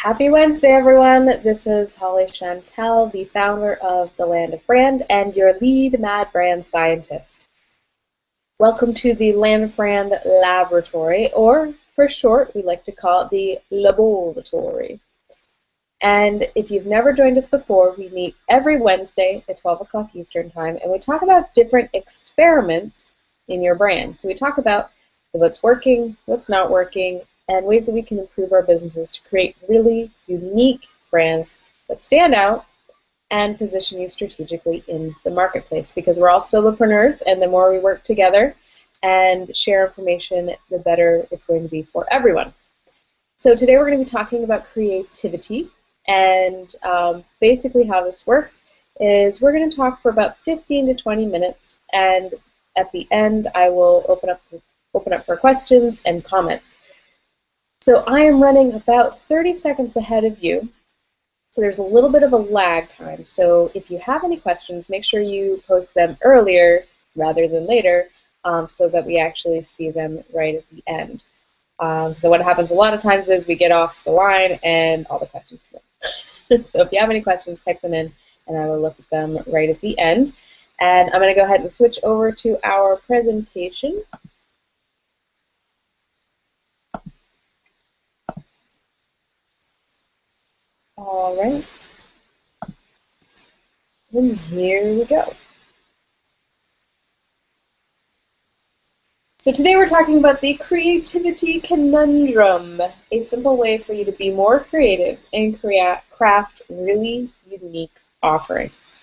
Happy Wednesday, everyone. This is Holly Chantal, the founder of The Land of Brand and your lead Mad Brand Scientist. Welcome to the Land of Brand Laboratory, or for short, we like to call it the LOBoratory. And if you've never joined us before, we meet every Wednesday at 12 o'clock Eastern Time, and we talk about different experiments in your brand. So we talk about what's working, what's not working, and ways that we can improve our businesses to create really unique brands that stand out and position you strategically in the marketplace, because we're all solopreneurs, and the more we work together and share information, the better it's going to be for everyone. So today we're going to be talking about creativity, and basically how this works is we're going to talk for about 15 to 20 minutes, and at the end I will open up for questions and comments. So I am running about 30 seconds ahead of you, so there's a little bit of a lag time. So if you have any questions, make sure you post them earlier rather than later, so that we actually see them right at the end. So what happens a lot of times is we get off the line and all the questions come in. So if you have any questions, type them in and I will look at them right at the end. And I'm going to go ahead and switch over to our presentation. All right, and here we go. So today we're talking about the creativity conundrum, a simple way for you to be more creative and craft really unique offerings.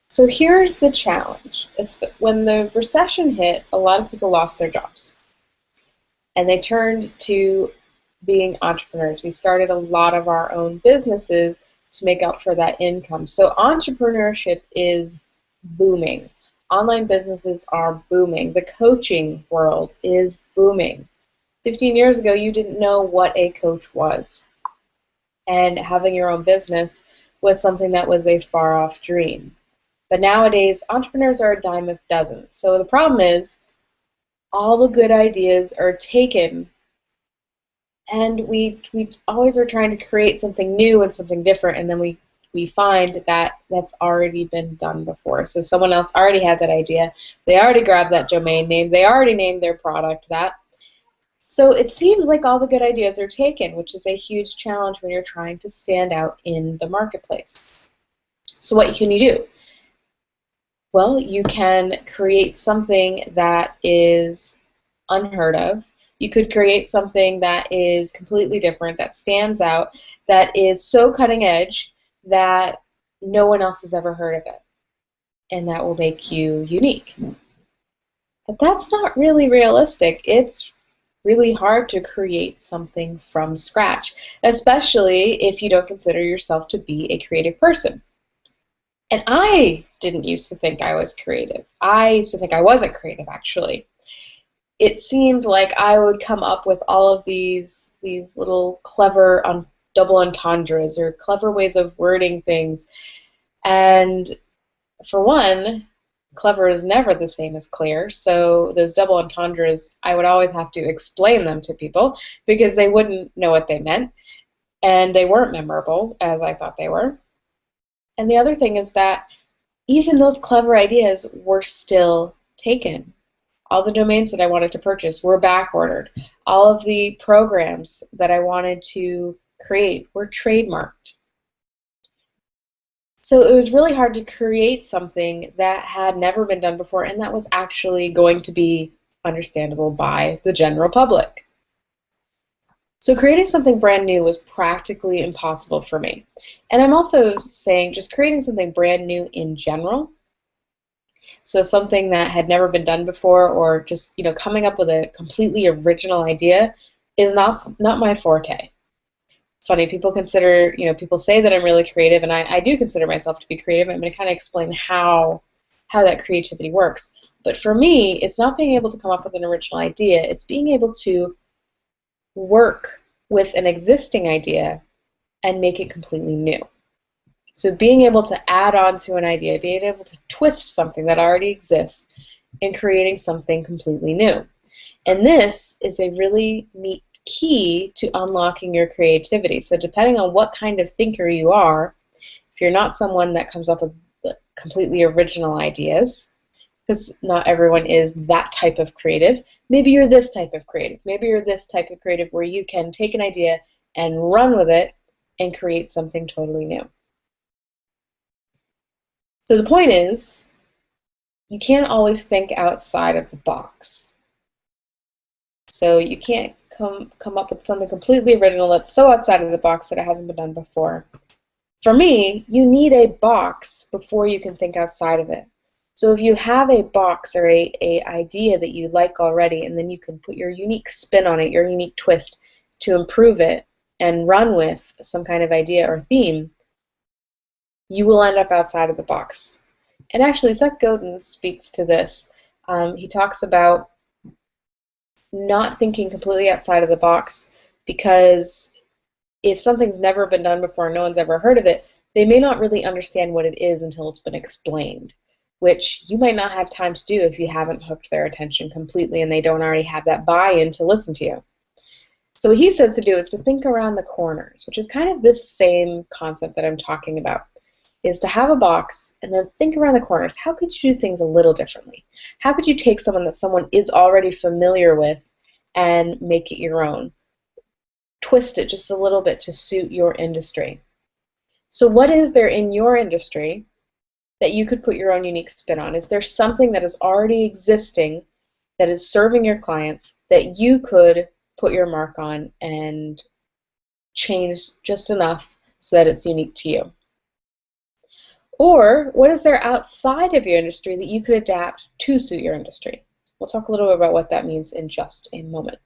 So here's the challenge. When the recession hit, a lot of people lost their jobs, and they turned to being entrepreneurs. We started a lot of our own businesses to make up for that income. So entrepreneurship is booming. Online businesses are booming. The coaching world is booming. 15 years ago, you didn't know what a coach was. And having your own business was something that was a far-off dream. But nowadays, entrepreneurs are a dime a dozen. So the problem is, all the good ideas are taken, and we always are trying to create something new and something different, and then we find that that's already been done before. So someone else already had that idea, they already grabbed that domain name, they already named their product that. So it seems like all the good ideas are taken, which is a huge challenge when you're trying to stand out in the marketplace. So what can you do? Well, you can create something that is unheard of. You could create something that is completely different, that stands out, that is so cutting edge that no one else has ever heard of it, and that will make you unique. But that's not really realistic. It's really hard to create something from scratch, especially if you don't consider yourself to be a creative person. And I didn't used to think I was creative. I used to think I wasn't creative, actually. It seemed like I would come up with all of these little clever double entendres or clever ways of wording things. And for one, clever is never the same as clear. So those double entendres, I would always have to explain them to people because they wouldn't know what they meant. And they weren't memorable as I thought they were. And the other thing is that even those clever ideas were still taken. All the domains that I wanted to purchase were back-ordered. All of the programs that I wanted to create were trademarked. So it was really hard to create something that had never been done before and that was actually going to be understandable by the general public. So creating something brand new was practically impossible for me. And I'm also saying just creating something brand new in general. So something that had never been done before, or just coming up with a completely original idea, is not my forte. It's funny, people consider, people say that I'm really creative, and I do consider myself to be creative. I'm going to kind of explain how that creativity works. But for me, it's not being able to come up with an original idea. It's being able to work with an existing idea and make it completely new. So being able to add on to an idea, being able to twist something that already exists and creating something completely new. And this is a really neat key to unlocking your creativity. So depending on what kind of thinker you are, if you're not someone that comes up with completely original ideas, because not everyone is that type of creative, maybe you're this type of creative. Maybe you're this type of creative where you can take an idea and run with it and create something totally new. So the point is, you can't always think outside of the box. So you can't come up with something completely original that's so outside of the box that it hasn't been done before. For me, you need a box before you can think outside of it. So if you have a box or a idea that you like already, and then you can put your unique spin on it, your unique twist to improve it and run with some kind of idea or theme, you will end up outside of the box. And actually, Seth Godin speaks to this. He talks about not thinking completely outside of the box, because if something's never been done before, no one's ever heard of it, they may not really understand what it is until it's been explained, which you might not have time to do if you haven't hooked their attention completely and they don't already have that buy-in to listen to you. So what he says to do is to think around the corners, which is kind of this same concept that I'm talking about, is to have a box and then think around the corners. How could you do things a little differently? How could you take someone that someone is already familiar with and make it your own? Twist it just a little bit to suit your industry. So what is there in your industry that you could put your own unique spin on? Is there something that is already existing that is serving your clients that you could put your mark on and change just enough so that it's unique to you? Or what is there outside of your industry that you could adapt to suit your industry? We'll talk a little bit about what that means in just a moment.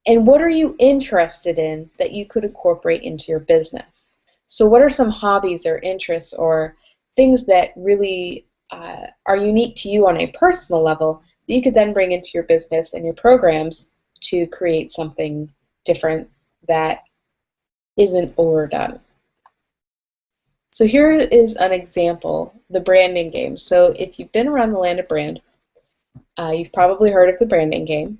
And what are you interested in that you could incorporate into your business? So what are some hobbies or interests or things that really are unique to you on a personal level that you could then bring into your business and your programs to create something different that isn't overdone? So here is an example, the branding game. So if you've been around the land of brand, you've probably heard of the branding game.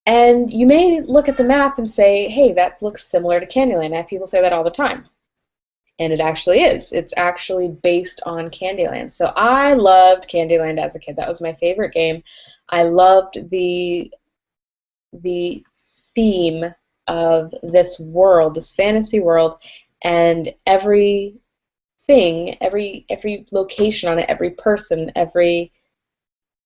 And you may look at the map and say, hey, that looks similar to Candyland. I have people say that all the time. And it actually is. It's actually based on Candyland. So I loved Candyland as a kid. That was my favorite game. I loved the theme of this world, this fantasy world, and every location on it, every person, every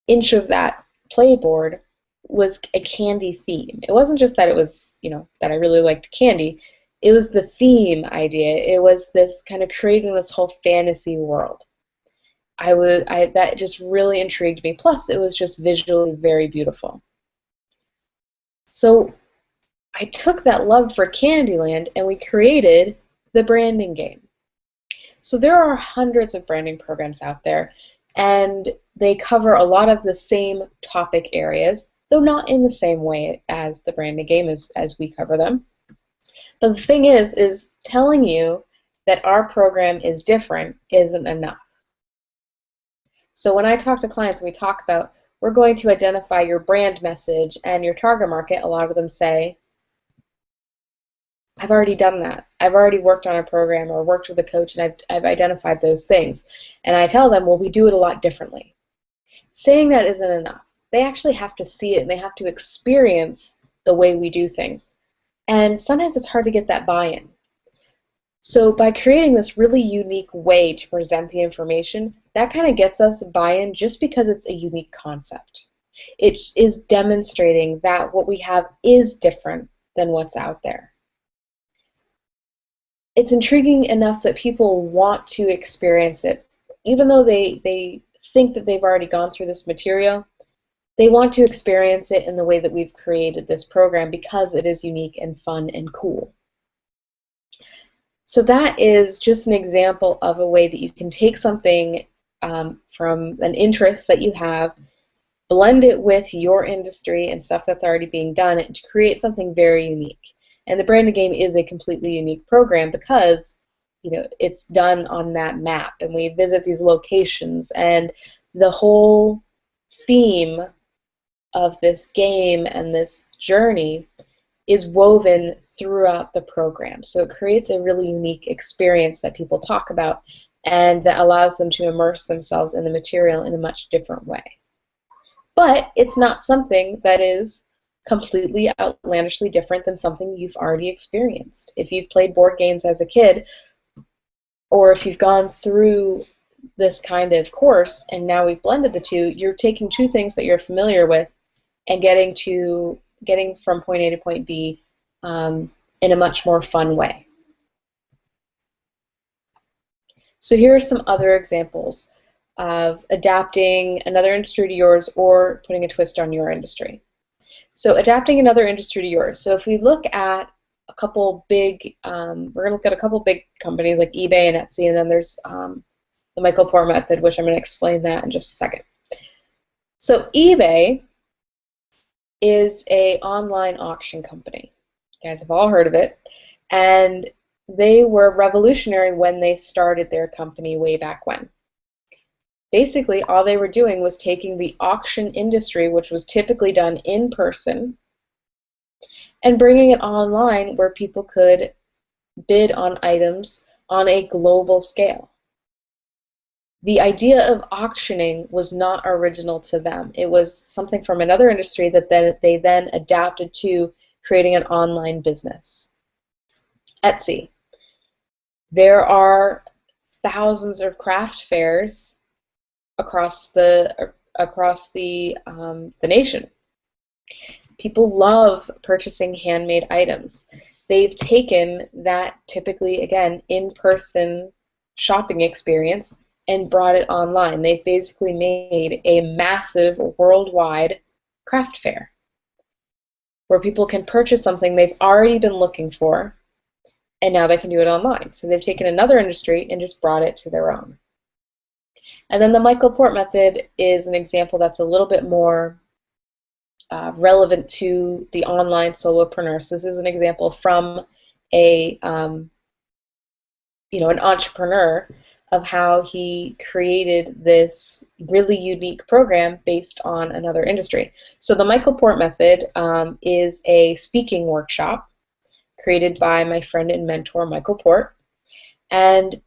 inch of that playboard was a candy theme. It wasn't just that it was, that I really liked candy. It was the theme idea. It was this kind of creating this whole fantasy world. That just really intrigued me. Plus, it was just visually very beautiful. So I took that love for Candyland and we created the branding game. So there are hundreds of branding programs out there, and they cover a lot of the same topic areas, though not in the same way as the branding game as we cover them. But the thing is telling you that our program is different isn't enough. So when I talk to clients and we talk about, we're going to identify your brand message and your target market, a lot of them say, I've already done that. I've already worked on a program or worked with a coach and I've identified those things. And I tell them, well, we do it a lot differently. Saying that isn't enough. They actually have to see it and they have to experience the way we do things. And sometimes it's hard to get that buy-in. So by creating this really unique way to present the information, that kind of gets us buy-in just because it's a unique concept. It is demonstrating that what we have is different than what's out there. It's intriguing enough that people want to experience it. Even though they think that they've already gone through this material, they want to experience it in the way that we've created this program because it is unique and fun and cool. So that is just an example of a way that you can take something from an interest that you have, blend it with your industry and stuff that's already being done to create something very unique. And the branding game is a completely unique program because it's done on that map and we visit these locations and the whole theme of this game and this journey is woven throughout the program. So it creates a really unique experience that people talk about and that allows them to immerse themselves in the material in a much different way. But it's not something that is completely outlandishly different than something you've already experienced. If you've played board games as a kid, or if you've gone through this kind of course and now we've blended the two, you're taking two things that you're familiar with and getting from point A to point B in a much more fun way. So here are some other examples of adapting another industry to yours or putting a twist on your industry. So adapting another industry to yours. So if we look at a couple big, we're going to look at a couple big companies like eBay and Etsy, and then there's the Michael Port method, which I'm going to explain that in just a second. So eBay is an online auction company. You guys have all heard of it. And they were revolutionary when they started their company way back when. Basically, all they were doing was taking the auction industry, which was typically done in person, and bringing it online where people could bid on items on a global scale. The idea of auctioning was not original to them. It was something from another industry that they then adapted to creating an online business. Etsy. There are thousands of craft fairs across the nation. People love purchasing handmade items. They've taken that typically, again, in-person shopping experience and brought it online. They've basically made a massive worldwide craft fair where people can purchase something they've already been looking for, and now they can do it online. So they've taken another industry and just brought it to their own. And then the Michael Port method is an example that's a little bit more relevant to the online solopreneur. So this is an example from an entrepreneur of how he created this really unique program based on another industry. So the Michael Port method is a speaking workshop created by my friend and mentor, Michael Port, and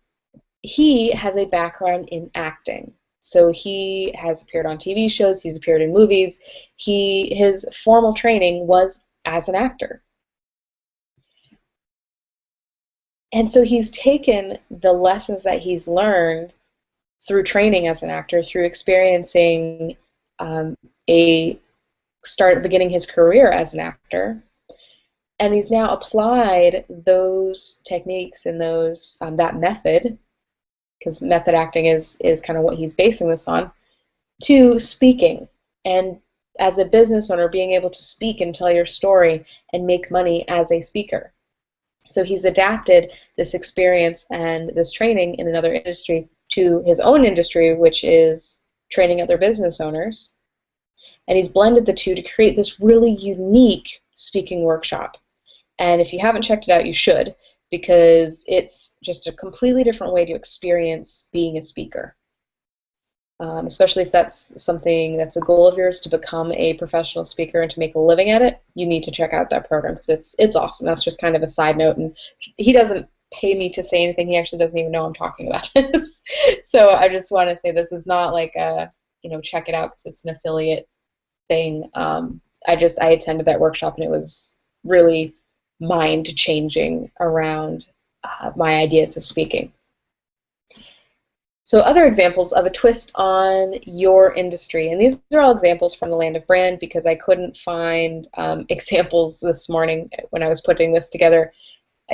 he has a background in acting. So he has appeared on TV shows, he's appeared in movies. His formal training was as an actor. And so he's taken the lessons that he's learned through training as an actor, through experiencing beginning his career as an actor, and he's now applied those techniques and that method, because method acting is kind of what he's basing this on, to speaking. And as a business owner, being able to speak and tell your story and make money as a speaker. So he's adapted this experience and this training in another industry to his own industry, which is training other business owners. And he's blended the two to create this really unique speaking workshop. And if you haven't checked it out, you should, because it's just a completely different way to experience being a speaker. Especially if that's something that's a goal of yours, to become a professional speaker and to make a living at it, you need to check out that program because it's awesome. That's just kind of a side note, and he doesn't pay me to say anything. He actually doesn't even know I'm talking about this. So I just want to say this is not like a, check it out because it's an affiliate thing. I attended that workshop and it was really mind-changing around my ideas of speaking. So other examples of a twist on your industry, and these are all examples from the Land of Brand because I couldn't find examples this morning when I was putting this together.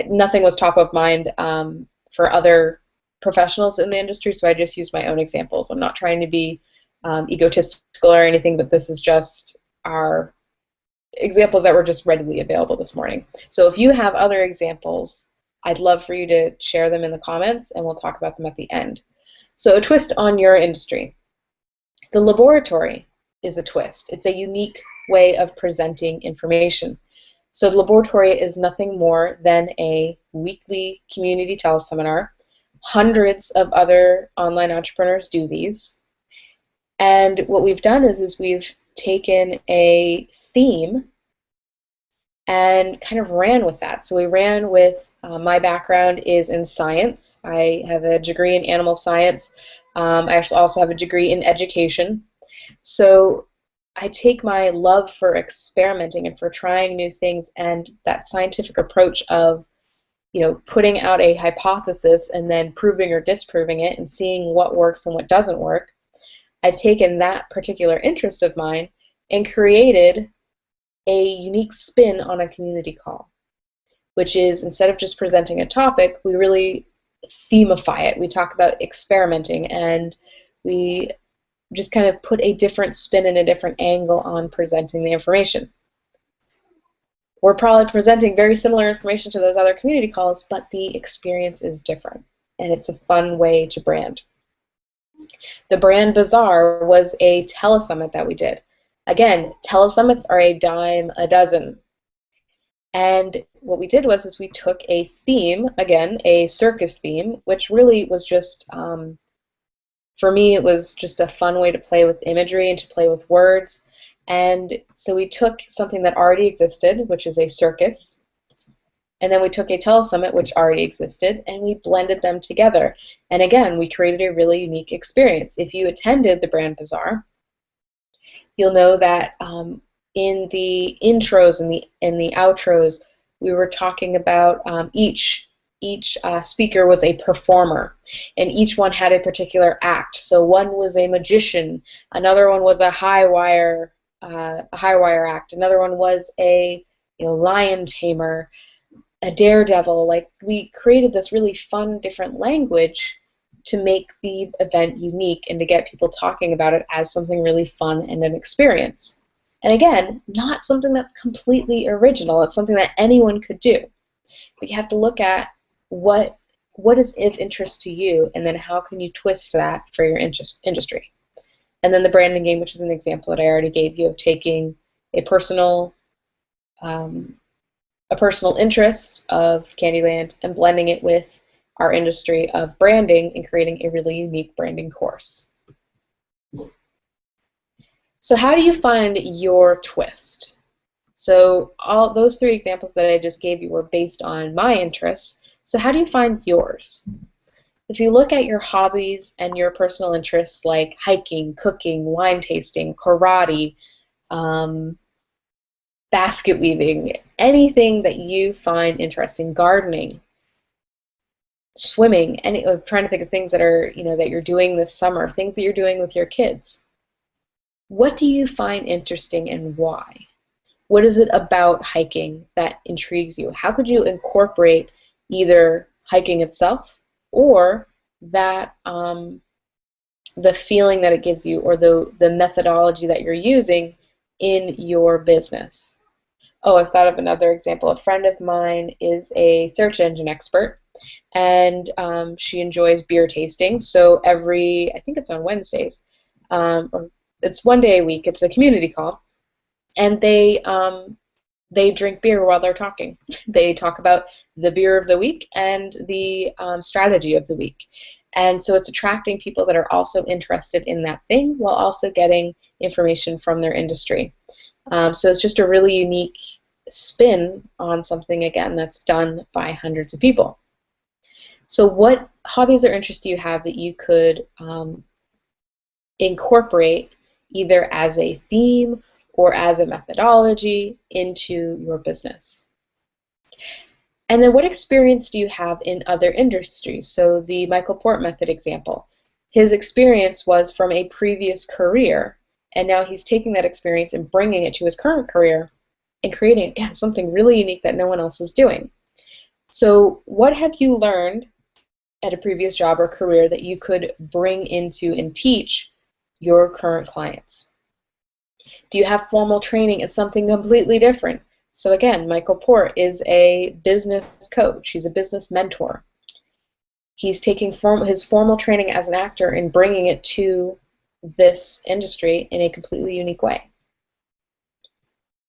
Nothing was top of mind for other professionals in the industry, so I just used my own examples. I'm not trying to be egotistical or anything, but this is just our examples that were just readily available this morning. So if you have other examples, I'd love for you to share them in the comments, and we'll talk about them at the end. So a twist on your industry. The LOBoratory is a twist. It's a unique way of presenting information. So the LOBoratory is nothing more than a weekly community teleseminar. Hundreds of other online entrepreneurs do these. And what we've done is we've taken a theme and kind of ran with that. So we ran with, my background is in science. I have a degree in animal science. I also have a degree in education. So I take my love for experimenting and for trying new things and that scientific approach of, putting out a hypothesis and then proving or disproving it and seeing what works and what doesn't work. I've taken that particular interest of mine and created a unique spin on a community call, which is, instead of just presenting a topic, we really themify it. We talk about experimenting, and we just kind of put a different spin and a different angle on presenting the information. We're probably presenting very similar information to those other community calls, but the experience is different, and it's a fun way to brand. The Brand Bazaar was a telesummit that we did. Again, telesummits are a dime a dozen. And what we did was we took a theme, again, a circus theme, which really was just, for me, it was just a fun way to play with imagery and to play with words. And so we took something that already existed, which is a circus, and then we took a telesummit, which already existed, and we blended them together. And again, we created a really unique experience. If you attended the Brand Bazaar, you'll know that in the intros and the outros, we were talking about each speaker was a performer, and each one had a particular act. So one was a magician, another one was a high wire act, another one was a lion tamer, a daredevil. Like, we created this really fun, different language to make the event unique and to get people talking about it as something really fun and an experience. And again, not something that's completely original. It's something that anyone could do. But you have to look at what is of interest to you, and then how can you twist that for your industry. And then the branding game, which is an example that I already gave you of taking a personal interest of Candyland and blending it with our industry of branding and creating a really unique branding course. So how do you find your twist? So all those three examples that I just gave you were based on my interests. So how do you find yours? If you look at your hobbies and your personal interests like hiking, cooking, wine tasting, karate, basket weaving, anything that you find interesting, gardening, swimming, I'm trying to think of things that are, that you're doing this summer, things that you're doing with your kids. What do you find interesting and why? What is it about hiking that intrigues you? How could you incorporate either hiking itself or that the feeling that it gives you, or the methodology that you're using in your business? Oh, I've thought of another example. A friend of mine is a search engine expert, and she enjoys beer tasting. So I think it's on Wednesdays, or it's one day a week. It's a community call, and they drink beer while they're talking. They talk about the beer of the week and the strategy of the week. And so it's attracting people that are also interested in that thing while also getting information from their industry. So it's just a really unique spin on something, again, that's done by hundreds of people. So what hobbies or interests do you have that you could incorporate either as a theme or as a methodology into your business? And then what experience do you have in other industries? So the Michael Port method example, his experience was from a previous career, and now he's taking that experience and bringing it to his current career and creating, again, something really unique that no one else is doing. So what have you learned at a previous job or career that you could bring into and teach your current clients? Do you have formal training in something completely different? So again, Michael Port is a business coach. He's a business mentor. He's taking his formal training as an actor and bringing it to this industry in a completely unique way.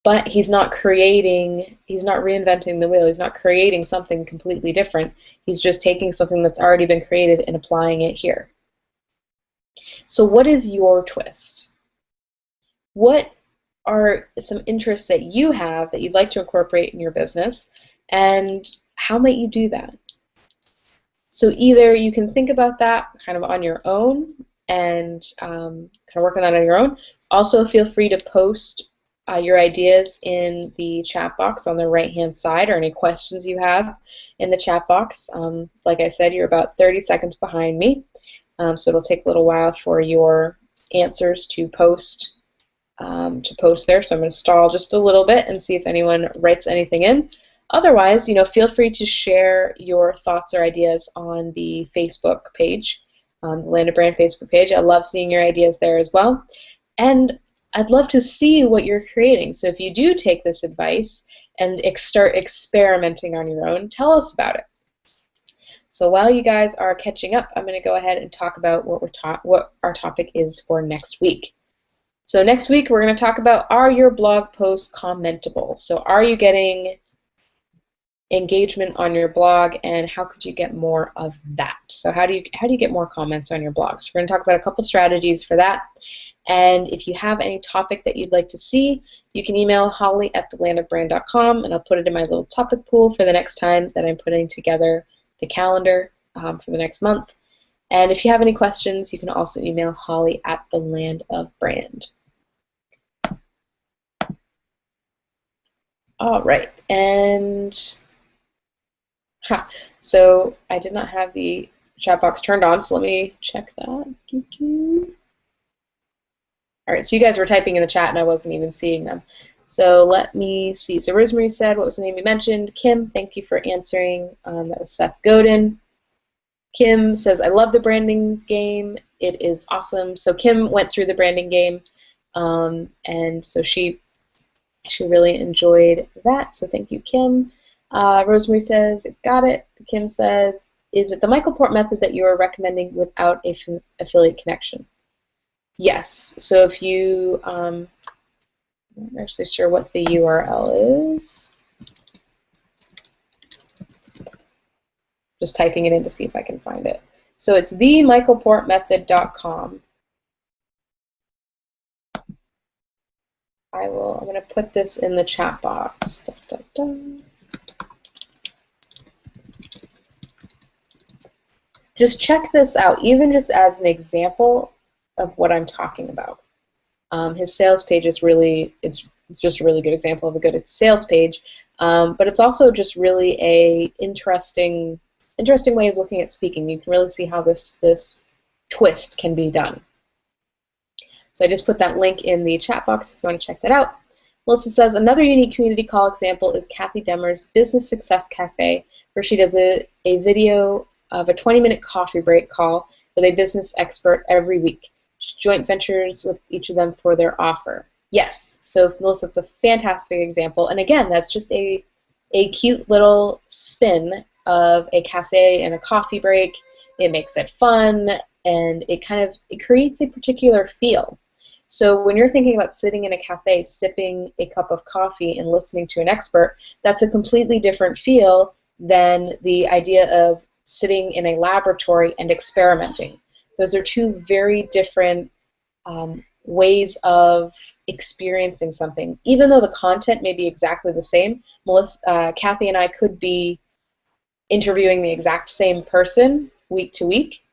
But he's not reinventing the wheel. He's not creating something completely different. He's just taking something that's already been created and applying it here. So what is your twist? What are some interests that you have that you'd like to incorporate in your business, and how might you do that? So either you can think about that kind of on your own and kind of work on that on your own. Also, feel free to post your ideas in the chat box on the right-hand side, or any questions you have in the chat box. Like I said, you're about 30 seconds behind me, so it'll take a little while for your answers to post there. So I'm going to stall just a little bit and see if anyone writes anything in. Otherwise, feel free to share your thoughts or ideas on the Facebook page, the Land of Brand Facebook page. I love seeing your ideas there as well. And I'd love to see what you're creating. So if you do take this advice and start experimenting on your own, tell us about it. So while you guys are catching up, I'm going to go ahead and talk about what our topic is for next week. So next week we're going to talk about, are your blog posts commentable? So are you getting engagement on your blog, and how could you get more of that? So how do you get more comments on your blog? So we're going to talk about a couple strategies for that. And if you have any topic that you'd like to see, you can email holly@thelandofbrand.com, and I'll put it in my little topic pool for the next time that I'm putting together the calendar for the next month. And if you have any questions, you can also email holly@thelandofbrand. All right, and so I did not have the chat box turned on, so let me check that. All right, so you guys were typing in the chat and I wasn't even seeing them. So let me see. So Rosemary said, what was the name you mentioned? Kim, thank you for answering. That was Seth Godin. Kim says, I love the branding game. It is awesome. So Kim went through the branding game, and so she really enjoyed that. So thank you, Kim. Rosemary says, got it. Kim says, is it the Michael Port method that you are recommending without a affiliate connection? Yes. So if you, I'm not actually sure what the URL is. Just typing it in to see if I can find it. So it's themichaelportmethod.com. I'm going to put this in the chat box. Just check this out, even just as an example of what I'm talking about. His sales page is really, it's just a really good example of a good sales page, but it's also just really a interesting way of looking at speaking. You can really see how this twist can be done. So I just put that link in the chat box if you want to check that out. Melissa says, another unique community call example is Kathy Demmer's Business Success Cafe, where she does a video of a 20-minute coffee break call with a business expert every week. She joint ventures with each of them for their offer. Yes, so Melissa, it's a fantastic example. And again, that's just a cute little spin of a cafe and a coffee break. It makes it fun, and it creates a particular feel. So when you're thinking about sitting in a cafe, sipping a cup of coffee and listening to an expert, that's a completely different feel than the idea of sitting in a laboratory and experimenting. Those are two very different ways of experiencing something. Even though the content may be exactly the same, Kathy and I could be interviewing the exact same person week to week,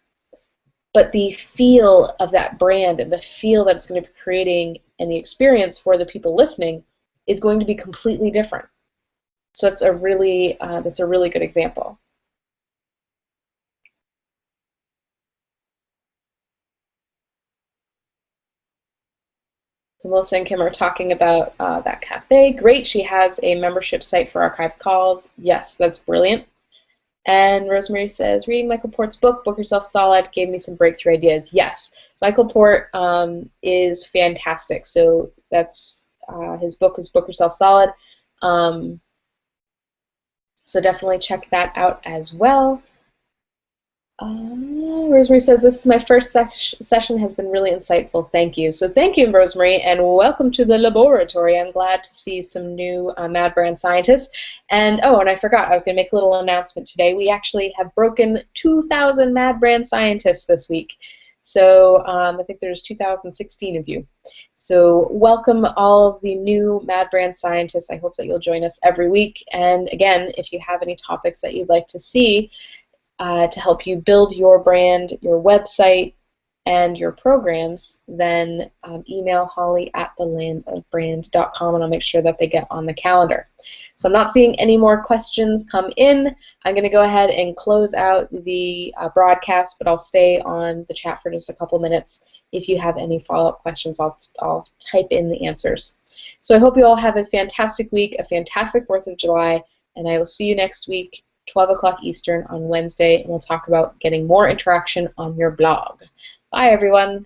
but the feel of that brand and the feel that it's going to be creating and the experience for the people listening is going to be completely different. So that's a really good example. So Melissa and Kim are talking about that cafe. Great, she has a membership site for archived calls. Yes, that's brilliant. And Rosemary says, reading Michael Port's book, Book Yourself Solid, gave me some breakthrough ideas. Yes, Michael Port is fantastic. So that's his book is Book Yourself Solid. So definitely check that out as well. Rosemary says, this is my first session, has been really insightful. Thank you. So thank you, Rosemary, and welcome to the LOBoratory. I'm glad to see some new Mad Brand scientists. And oh, and I forgot, I was going to make a little announcement today. We actually have broken 2,000 Mad Brand scientists this week. So I think there's 2016 of you. So welcome all of the new Mad Brand scientists. I hope that you'll join us every week. And again, if you have any topics that you'd like to see to help you build your brand, your website, and your programs, then email Holly at thelandofbrand.com and I'll make sure that they get on the calendar. So I'm not seeing any more questions come in. I'm going to go ahead and close out the broadcast, but I'll stay on the chat for just a couple minutes. If you have any follow-up questions, I'll type in the answers. So I hope you all have a fantastic week, a fantastic 4th of July, and I will see you next week, 12 o'clock Eastern on Wednesday, and we'll talk about getting more interaction on your blog. Bye, everyone.